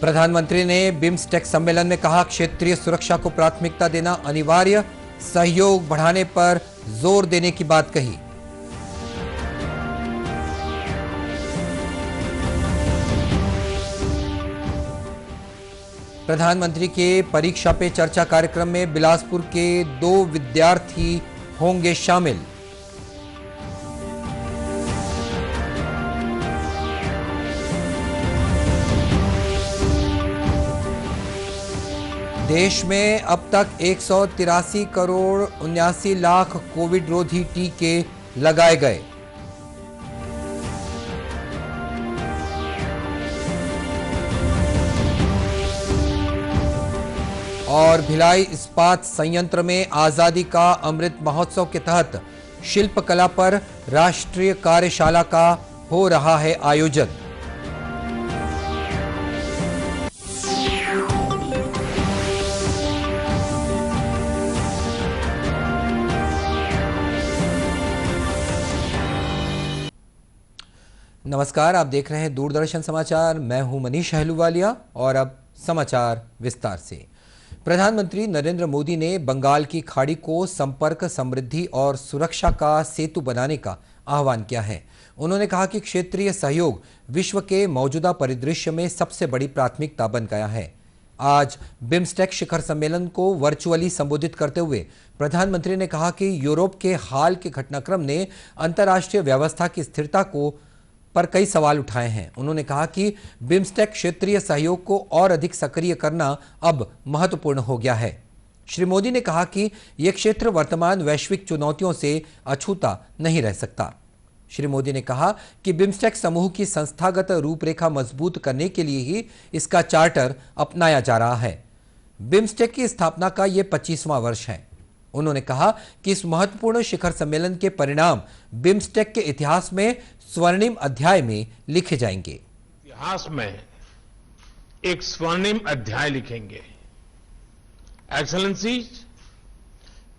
प्रधानमंत्री ने बिम्स्टेक सम्मेलन में कहा, क्षेत्रीय सुरक्षा को प्राथमिकता देना अनिवार्य, सहयोग बढ़ाने पर जोर देने की बात कही। प्रधानमंत्री के परीक्षा पे चर्चा कार्यक्रम में बिलासपुर के 2 विद्यार्थी होंगे शामिल। देश में अब तक 183 करोड़ 79 लाख कोविड रोधी टीके लगाए गए। और भिलाई इस्पात संयंत्र में आजादी का अमृत महोत्सव के तहत शिल्पकला पर राष्ट्रीय कार्यशाला का हो रहा है आयोजन। नमस्कार, आप देख रहे हैं दूरदर्शन समाचार। मैं हूं मनीष अहलूवालिया और अब समाचार विस्तार से। प्रधानमंत्री नरेंद्र मोदी ने बंगाल की खाड़ी को संपर्क, समृद्धि और सुरक्षा का सेतु बनाने का आह्वान किया है। उन्होंने कहा कि क्षेत्रीय सहयोग विश्व के मौजूदा परिदृश्य में सबसे बड़ी प्राथमिकता बन गया है। आज बिम्स्टेक शिखर सम्मेलन को वर्चुअली संबोधित करते हुए प्रधानमंत्री ने कहा कि यूरोप के हाल के घटनाक्रम ने अंतर्राष्ट्रीय व्यवस्था की स्थिरता पर कई सवाल उठाए हैं। उन्होंने कहा कि बिम्स्टेक क्षेत्रीय सहयोग को और अधिक सक्रिय करना अब महत्वपूर्ण हो गया है। श्री मोदी ने कहा कि यह क्षेत्र वर्तमान वैश्विक चुनौतियों से अछूता नहीं रह सकता। श्री मोदी ने कहा कि बिम्स्टेक समूह की संस्थागत रूपरेखा मजबूत करने के लिए ही इसका चार्टर अपनाया जा रहा है। बिम्स्टेक की स्थापना का यह 25वां वर्ष है। उन्होंने कहा कि इस महत्वपूर्ण शिखर सम्मेलन के परिणाम बिम्स्टेक के इतिहास में स्वर्णिम अध्याय में लिखे जाएंगे। इतिहास में एक स्वर्णिम अध्याय लिखेंगे। एक्सेलेंसी,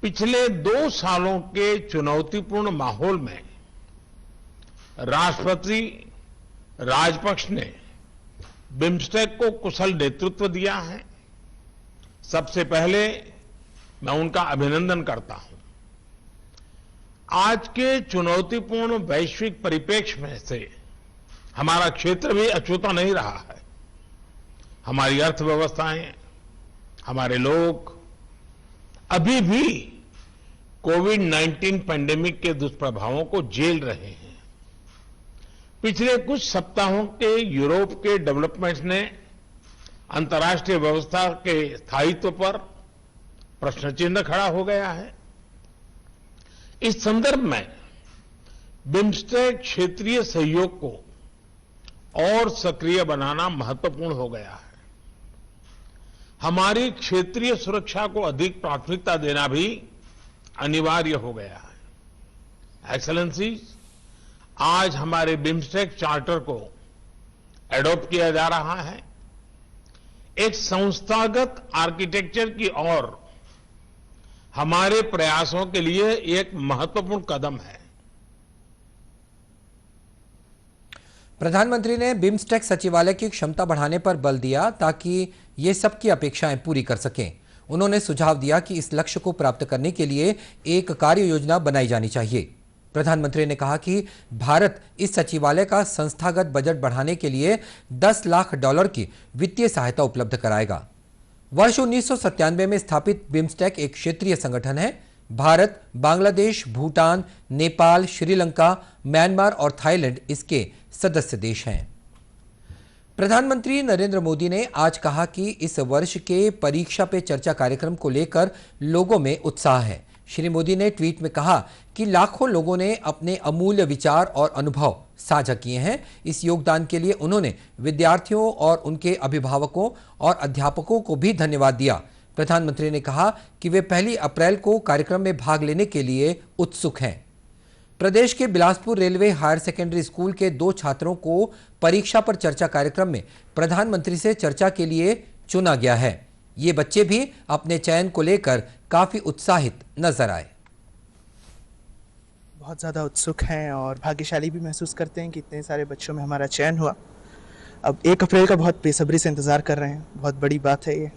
पिछले 2 सालों के चुनौतीपूर्ण माहौल में राष्ट्रपति राजपक्ष ने बिम्स्टेक को कुशल नेतृत्व दिया है। सबसे पहले मैं उनका अभिनंदन करता हूं। आज के चुनौतीपूर्ण वैश्विक परिप्रेक्ष्य में से हमारा क्षेत्र भी अछूता नहीं रहा है। हमारी अर्थव्यवस्थाएं, हमारे लोग अभी भी कोविड-19 पैंडेमिक के दुष्प्रभावों को झेल रहे हैं। पिछले कुछ सप्ताहों के यूरोप के डेवलपमेंट्स ने अंतर्राष्ट्रीय व्यवस्था के स्थायित्व पर प्रश्न चिन्ह खड़ा हो गया है। इस संदर्भ में बिम्स्टेक क्षेत्रीय सहयोग को और सक्रिय बनाना महत्वपूर्ण हो गया है। हमारी क्षेत्रीय सुरक्षा को अधिक प्राथमिकता देना भी अनिवार्य हो गया है। एक्सेलेंसी, आज हमारे बिम्स्टेक चार्टर को एडॉप्ट किया जा रहा है। एक संस्थागत आर्किटेक्चर की ओर हमारे प्रयासों के लिए एक महत्वपूर्ण कदम है। प्रधानमंत्री ने बिम्स्टेक सचिवालय की क्षमता बढ़ाने पर बल दिया ताकि ये सबकी अपेक्षाएं पूरी कर सकें। उन्होंने सुझाव दिया कि इस लक्ष्य को प्राप्त करने के लिए एक कार्य योजना बनाई जानी चाहिए। प्रधानमंत्री ने कहा कि भारत इस सचिवालय का संस्थागत बजट बढ़ाने के लिए $10 लाख की वित्तीय सहायता उपलब्ध कराएगा। वर्ष 1997 में स्थापित बिम्स्टेक एक क्षेत्रीय संगठन है। भारत, बांग्लादेश, भूटान, नेपाल, श्रीलंका, म्यांमार और थाईलैंड इसके सदस्य देश हैं। प्रधानमंत्री नरेंद्र मोदी ने आज कहा कि इस वर्ष के परीक्षा पे चर्चा कार्यक्रम को लेकर लोगों में उत्साह है। श्री मोदी ने ट्वीट में कहा कि लाखों लोगों ने अपने अमूल्य विचार और अनुभव साझा किए हैं। इस योगदान के लिए उन्होंने विद्यार्थियों और उनके अभिभावकों और अध्यापकों को भी धन्यवाद दिया। प्रधानमंत्री ने कहा कि वे 1 अप्रैल को कार्यक्रम में भाग लेने के लिए उत्सुक हैं। प्रदेश के Bilaspur railway higher secondary school के 2 छात्रों को परीक्षा पर चर्चा कार्यक्रम में प्रधानमंत्री से चर्चा के लिए चुना गया है। ये बच्चे भी अपने चयन को लेकर काफी उत्साहित नजर आए। बहुत ज़्यादा उत्सुक हैं और भाग्यशाली भी महसूस करते हैं कि इतने सारे बच्चों में हमारा चयन हुआ। अब 1 अप्रैल का बहुत बेसब्री से इंतज़ार कर रहे हैं, बहुत बड़ी बात है ये।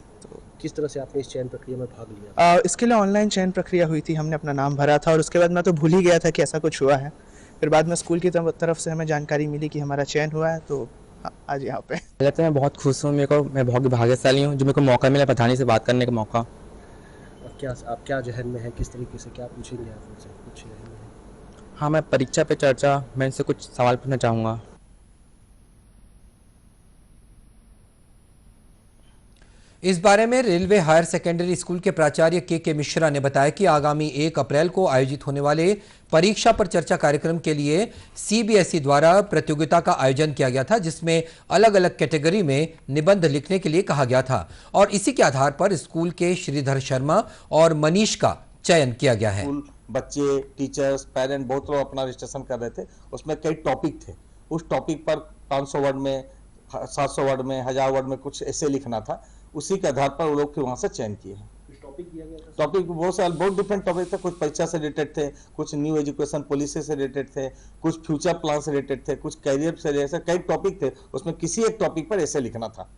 किस तरह से आपने इस चयन प्रक्रिया में भाग लिया? इसके लिए ऑनलाइन चयन प्रक्रिया हुई थी, हमने अपना नाम भरा था और उसके बाद मैं तो भूल ही गया था कि ऐसा कुछ हुआ है। फिर बाद में स्कूल की तरफ से हमें जानकारी मिली कि हमारा चयन हुआ है, तो आज यहाँ पे। पहले तो मैं बहुत खुश हूँ, मैं बहुत भाग्यशाली हूँ जो मेरे को मौका मिला प्रधानी से बात करने का मौका। आप क्या जहन में है, किस तरीके से क्या पूछेंगे आप उनसे, कुछ जहन में है? हाँ, मैं परीक्षा पे चर्चा, मैं इनसे कुछ सवाल पूछना चाहूँगा। इस बारे में रेलवे हायर सेकेंडरी स्कूल के प्राचार्य के मिश्रा ने बताया कि आगामी 1 अप्रैल को आयोजित होने वाले परीक्षा पर चर्चा कार्यक्रम के लिए सीबीएसई द्वारा प्रतियोगिता का आयोजन किया गया था, जिसमें अलग अलग कैटेगरी में निबंध लिखने के लिए कहा गया था और इसी के आधार पर स्कूल के श्रीधर शर्मा और मनीष का चयन किया गया है। बच्चे, टीचर्स, पेरेंट बहुत लोग अपना रजिस्ट्रेशन कर रहे थे। उसमें कई टॉपिक थे, उस टॉपिक पर 500 वर्ड में, 700 वर्ड में, 1000 वर्ड में कुछ ऐसे लिखना था। उसी के आधार पर वो लोग वहां से चयन किए हैं। टॉपिक बहुत डिफरेंट टॉपिक थे। कुछ परीक्षा से रिलेटेड थे, कुछ न्यू एजुकेशन पॉलिसी से रिलेटेड थे, कुछ फ्यूचर प्लान से रिलेटेड थे, कुछ कैरियर से रिलेटेड, कई टॉपिक थे। उसमें किसी एक टॉपिक पर ऐसे लिखना था।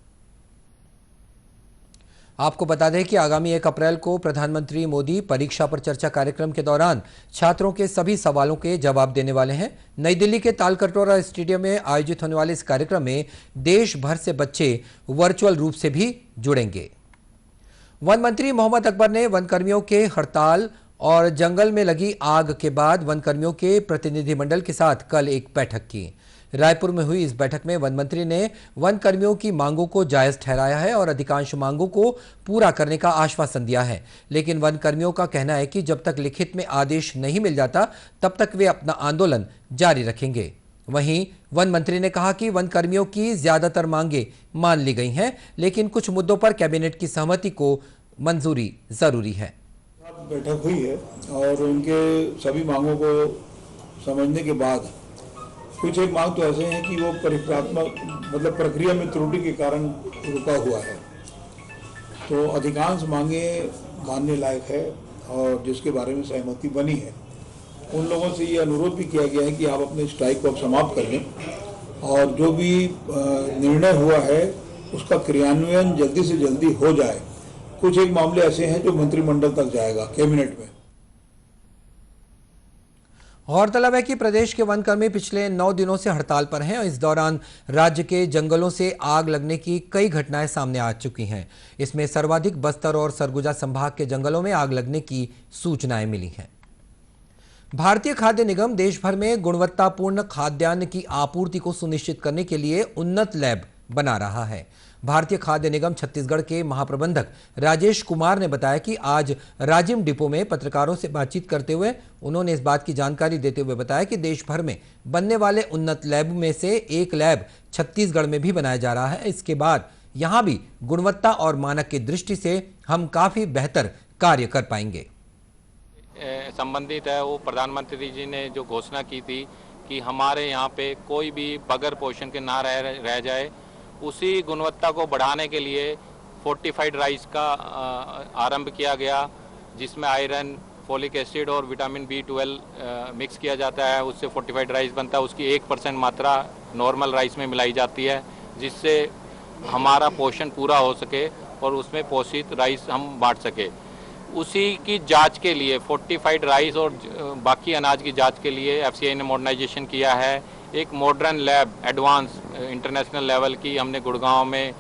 आपको बता दें कि आगामी 1 अप्रैल को प्रधानमंत्री मोदी परीक्षा पर चर्चा कार्यक्रम के दौरान छात्रों के सभी सवालों के जवाब देने वाले हैं। नई दिल्ली के तालकटोरा स्टेडियम में आयोजित होने वाले इस कार्यक्रम में देश भर से बच्चे वर्चुअल रूप से भी जुड़ेंगे। वन मंत्री मोहम्मद अकबर ने वनकर्मियों के हड़ताल और जंगल में लगी आग के बाद वनकर्मियों के प्रतिनिधिमंडल के साथ कल एक बैठक की। रायपुर में हुई इस बैठक में वन मंत्री ने वन कर्मियों की मांगों को जायज ठहराया है और अधिकांश मांगों को पूरा करने का आश्वासन दिया है, लेकिन वन कर्मियों का कहना है कि जब तक लिखित में आदेश नहीं मिल जाता तब तक वे अपना आंदोलन जारी रखेंगे। वहीं वन मंत्री ने कहा कि वन कर्मियों की ज्यादातर मांगे मान ली गई हैं, लेकिन कुछ मुद्दों पर कैबिनेट की सहमति को मंजूरी जरूरी है। बैठक हुई है और उनके सभी मांगों को समझने के बाद कुछ एक मांग तो ऐसे हैं कि वो परिक्रात्मक मतलब प्रक्रिया में त्रुटि के कारण रुका हुआ है, तो अधिकांश मांगे मानने लायक है और जिसके बारे में सहमति बनी है। उन लोगों से ये अनुरोध भी किया गया है कि आप अपने स्ट्राइक को अब समाप्त कर लें और जो भी निर्णय हुआ है उसका क्रियान्वयन जल्दी से जल्दी हो जाए। कुछ एक मामले ऐसे हैं जो मंत्रिमंडल तक जाएगा, कैबिनेट में। गौरतलब है कि प्रदेश के वनकर्मी पिछले 9 दिनों से हड़ताल पर हैं और इस दौरान राज्य के जंगलों से आग लगने की कई घटनाएं सामने आ चुकी हैं। इसमें सर्वाधिक बस्तर और सरगुजा संभाग के जंगलों में आग लगने की सूचनाएं मिली हैं। भारतीय खाद्य निगम देश भर में गुणवत्तापूर्ण खाद्यान्न की आपूर्ति को सुनिश्चित करने के लिए उन्नत लैब बना रहा है। भारतीय खाद्य निगम छत्तीसगढ़ के महाप्रबंधक राजेश कुमार ने बताया कि आज राजिम डिपो में पत्रकारों से बातचीत करते हुए उन्होंने इस बात की जानकारी देते हुए बताया कि देश भर में बनने वाले उन्नत लैब में से एक लैब छत्तीसगढ़ में भी बनाया जा रहा है। इसके बाद यहां भी गुणवत्ता और मानक की दृष्टि से हम काफी बेहतर कार्य कर पाएंगे। संबंधित है वो प्रधानमंत्री जी ने जो घोषणा की थी कि हमारे यहाँ पे कोई भी बगैर पोषण के ना रह जाए, उसी गुणवत्ता को बढ़ाने के लिए फोर्टिफाइड राइस का आरंभ किया गया, जिसमें आयरन, फोलिक एसिड और विटामिन B12 मिक्स किया जाता है। उससे फोर्टिफाइड राइस बनता है। उसकी 1% मात्रा नॉर्मल राइस में मिलाई जाती है, जिससे हमारा पोषण पूरा हो सके और उसमें पोषित राइस हम बांट सके। उसी की जांच के लिए फोर्टिफाइड राइस और बाकी अनाज की जांच के लिए FCI ने मॉडर्नाइजेशन किया है। एक modern lab advance international level की हमने गुड़गांव में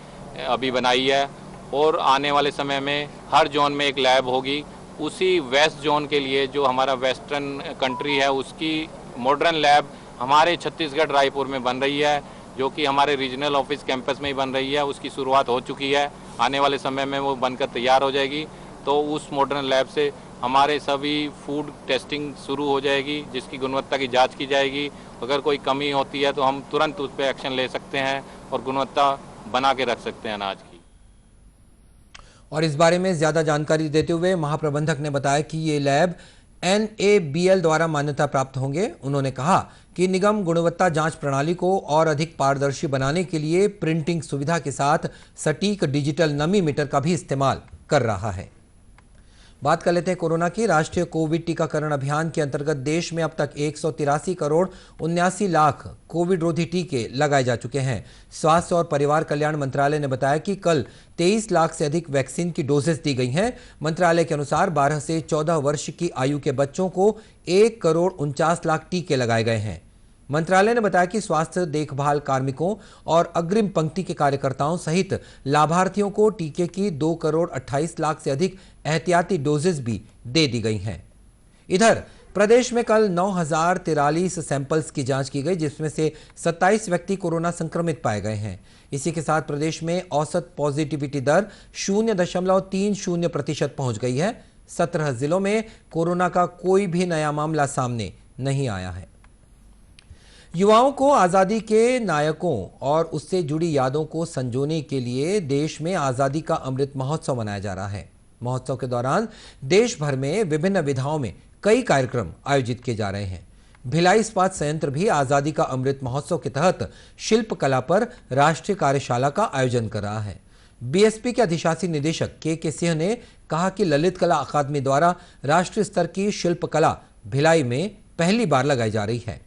अभी बनाई है और आने वाले समय में हर जोन में एक लैब होगी। उसी वेस्ट जोन के लिए जो हमारा वेस्टर्न कंट्री है, उसकी मॉडर्न लैब हमारे छत्तीसगढ़ रायपुर में बन रही है, जो कि हमारे रीजनल ऑफिस कैंपस में ही बन रही है। उसकी शुरुआत हो चुकी है, आने वाले समय में वो बनकर तैयार हो जाएगी। तो उस मॉडर्न लैब से हमारे सभी फूड टेस्टिंग शुरू हो जाएगी, जिसकी गुणवत्ता की जांच की जाएगी। अगर कोई कमी होती है तो हम तुरंत उस पर एक्शन ले सकते हैं और गुणवत्ता बना के रख सकते हैं अनाज की। और इस बारे में ज्यादा जानकारी देते हुए महाप्रबंधक ने बताया कि ये लैब NABL द्वारा मान्यता प्राप्त होंगे। उन्होंने कहा कि निगम गुणवत्ता जांच प्रणाली को और अधिक पारदर्शी बनाने के लिए प्रिंटिंग सुविधा के साथ सटीक डिजिटल नमी मीटर का भी इस्तेमाल कर रहा है। बात कर लेते हैं कोरोना की। राष्ट्रीय कोविड टीकाकरण अभियान के अंतर्गत देश में अब तक 183 करोड़ 79 लाख कोविड रोधी टीके लगाए जा चुके हैं। स्वास्थ्य और परिवार कल्याण मंत्रालय ने बताया कि कल 23 लाख से अधिक वैक्सीन की डोजेस दी गई हैं। मंत्रालय के अनुसार 12 से 14 वर्ष की आयु के बच्चों को 1 करोड़ 49 लाख टीके लगाए गए हैं। मंत्रालय ने बताया कि स्वास्थ्य देखभाल कार्मिकों और अग्रिम पंक्ति के कार्यकर्ताओं सहित लाभार्थियों को टीके की 2 करोड़ 28 लाख से अधिक एहतियाती डोजेस भी दे दी गई हैं। इधर प्रदेश में कल 9043 सैंपल्स की जांच की गई, जिसमें से 27 व्यक्ति कोरोना संक्रमित पाए गए हैं। इसी के साथ प्रदेश में औसत पॉजिटिविटी दर 0.30% पहुंच गई है। 17 जिलों में कोरोना का कोई भी नया मामला सामने नहीं आया है। युवाओं को आज़ादी के नायकों और उससे जुड़ी यादों को संजोने के लिए देश में आज़ादी का अमृत महोत्सव मनाया जा रहा है। महोत्सव के दौरान देश भर में विभिन्न विधाओं में कई कार्यक्रम आयोजित किए जा रहे हैं। भिलाई इस्पात संयंत्र भी आज़ादी का अमृत महोत्सव के तहत शिल्पकला पर राष्ट्रीय कार्यशाला का आयोजन कर रहा है। बीएसपी के अधिशासी निदेशक के सिंह ने कहा कि ललित कला अकादमी द्वारा राष्ट्रीय स्तर की शिल्पकला भिलाई में पहली बार लगाई जा रही है।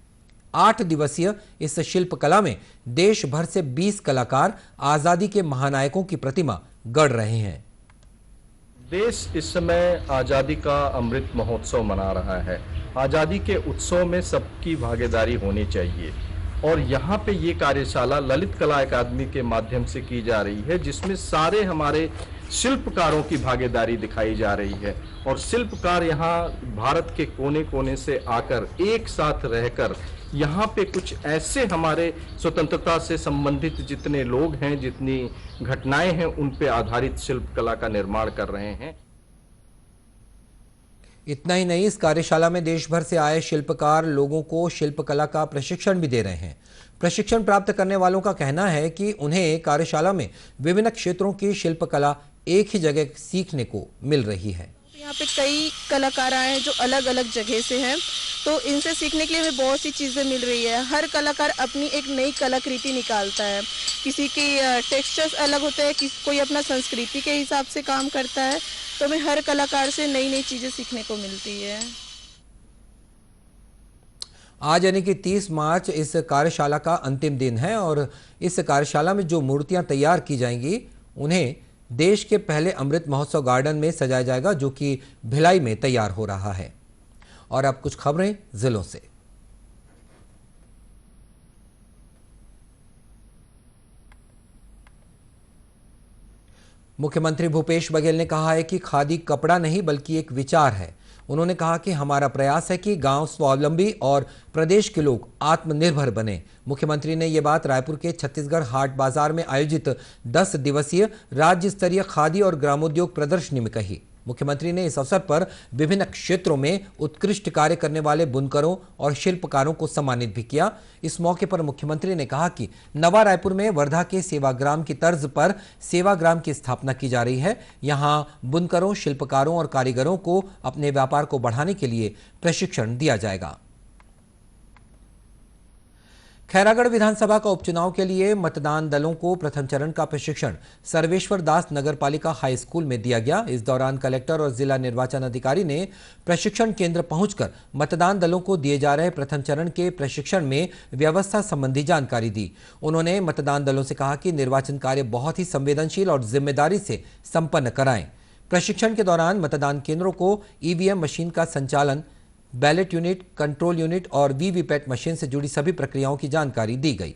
8 दिवसीय इस शिल्पकला में देश भर से 20 कलाकार आजादी के महानायकों की प्रतिमा गढ़ रहे हैं। देश इस समय आजादी का अमृत महोत्सव मना रहा है। आजादी के उत्सव में सबकी भागीदारी होनी चाहिए और यहाँ पे ये कार्यशाला ललित कला अकादमी के माध्यम से की जा रही है, जिसमें सारे हमारे शिल्पकारों की भागीदारी दिखाई जा रही है और शिल्पकार यहाँ भारत के कोने कोने से आकर एक साथ रहकर यहाँ पे कुछ ऐसे हमारे स्वतंत्रता से संबंधित जितने लोग हैं, जितनी घटनाएं हैं, उन पे आधारित शिल्पकला का निर्माण कर रहे हैं। इतना ही नहीं, इस कार्यशाला में देश भर से आए शिल्पकार लोगों को शिल्पकला का प्रशिक्षण भी दे रहे हैं। प्रशिक्षण प्राप्त करने वालों का कहना है कि उन्हें कार्यशाला में विभिन्न क्षेत्रों की शिल्पकला एक ही जगह सीखने को मिल रही है। यहाँ पे कई कलाकार आए हैं जो अलग अलग जगह से हैं, तो इनसे सीखने के लिए हमें बहुत सी चीज़ें मिल रही है। हर कलाकार अपनी एक नई कलाकृति निकालता है। किसी की टेक्सचर्स अलग होते हैं, कोई अपना संस्कृति के हिसाब से काम करता है, तो हमें हर कलाकार से नई नई चीज़ें सीखने को मिलती है। आज यानी कि 30 मार्च इस कार्यशाला का अंतिम दिन है और इस कार्यशाला में जो मूर्तियां तैयार की जाएंगी उन्हें देश के पहले अमृत महोत्सव गार्डन में सजाया जाएगा, जो कि भिलाई में तैयार हो रहा है। और अब कुछ खबरें जिलों से। मुख्यमंत्री भूपेश बघेल ने कहा है कि खादी कपड़ा नहीं बल्कि एक विचार है। उन्होंने कहा कि हमारा प्रयास है कि गांव स्वावलंबी और प्रदेश के लोग आत्मनिर्भर बने। मुख्यमंत्री ने ये बात रायपुर के छत्तीसगढ़ हाट बाजार में आयोजित 10 दिवसीय राज्य स्तरीय खादी और ग्रामोद्योग प्रदर्शनी में कही। मुख्यमंत्री ने इस अवसर पर विभिन्न क्षेत्रों में उत्कृष्ट कार्य करने वाले बुनकरों और शिल्पकारों को सम्मानित भी किया। इस मौके पर मुख्यमंत्री ने कहा कि नवा रायपुर में वर्धा के सेवाग्राम की तर्ज पर सेवाग्राम की स्थापना की जा रही है। यहां बुनकरों, शिल्पकारों और कारीगरों को अपने व्यापार को बढ़ाने के लिए प्रशिक्षण दिया जाएगा। खैरागढ़ विधानसभा का उपचुनाव के लिए मतदान दलों को प्रथम चरण का प्रशिक्षण सर्वेश्वर दास नगरपालिका हाई स्कूल में दिया गया। इस दौरान कलेक्टर और जिला निर्वाचन अधिकारी ने प्रशिक्षण केंद्र पहुंचकर मतदान दलों को दिए जा रहे प्रथम चरण के प्रशिक्षण में व्यवस्था संबंधी जानकारी दी। उन्होंने मतदान दलों से कहा कि निर्वाचन कार्य बहुत ही संवेदनशील और जिम्मेदारी से संपन्न कराएं। प्रशिक्षण के दौरान मतदान केंद्रों को ईवीएम मशीन का संचालन, बैलेट यूनिट, कंट्रोल यूनिट और वीवीपैट मशीन से जुड़ी सभी प्रक्रियाओं की जानकारी दी गई।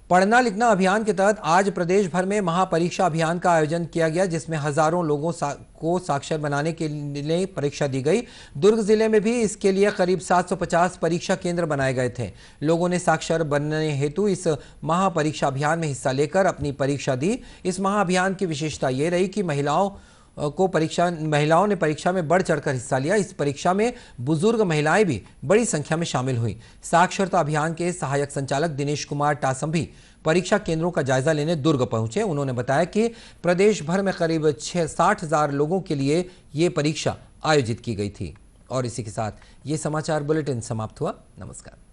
पढ़ना लिखना अभियान के तहत आज प्रदेश भर में महापरीक्षा अभियान का आयोजन किया गया, जिसमें हजारों लोगों को साक्षर बनाने के लिए परीक्षा दी गई। दुर्ग जिले में भी इसके लिए करीब 750 परीक्षा केंद्र बनाए गए थे। लोगों ने साक्षर बनने हेतु इस महापरीक्षा अभियान में हिस्सा लेकर अपनी परीक्षा दी। इस महाअभियान की विशेषता ये रही कि महिलाओं ने परीक्षा में बढ़ चढ़कर हिस्सा लिया। इस परीक्षा में बुजुर्ग महिलाएं भी बड़ी संख्या में शामिल हुई। साक्षरता अभियान के सहायक संचालक दिनेश कुमार टासम भी परीक्षा केंद्रों का जायजा लेने दुर्ग पहुंचे। उन्होंने बताया कि प्रदेश भर में करीब 60,000 लोगों के लिए ये परीक्षा आयोजित की गई थी। और इसी के साथ ये समाचार बुलेटिन समाप्त हुआ। नमस्कार।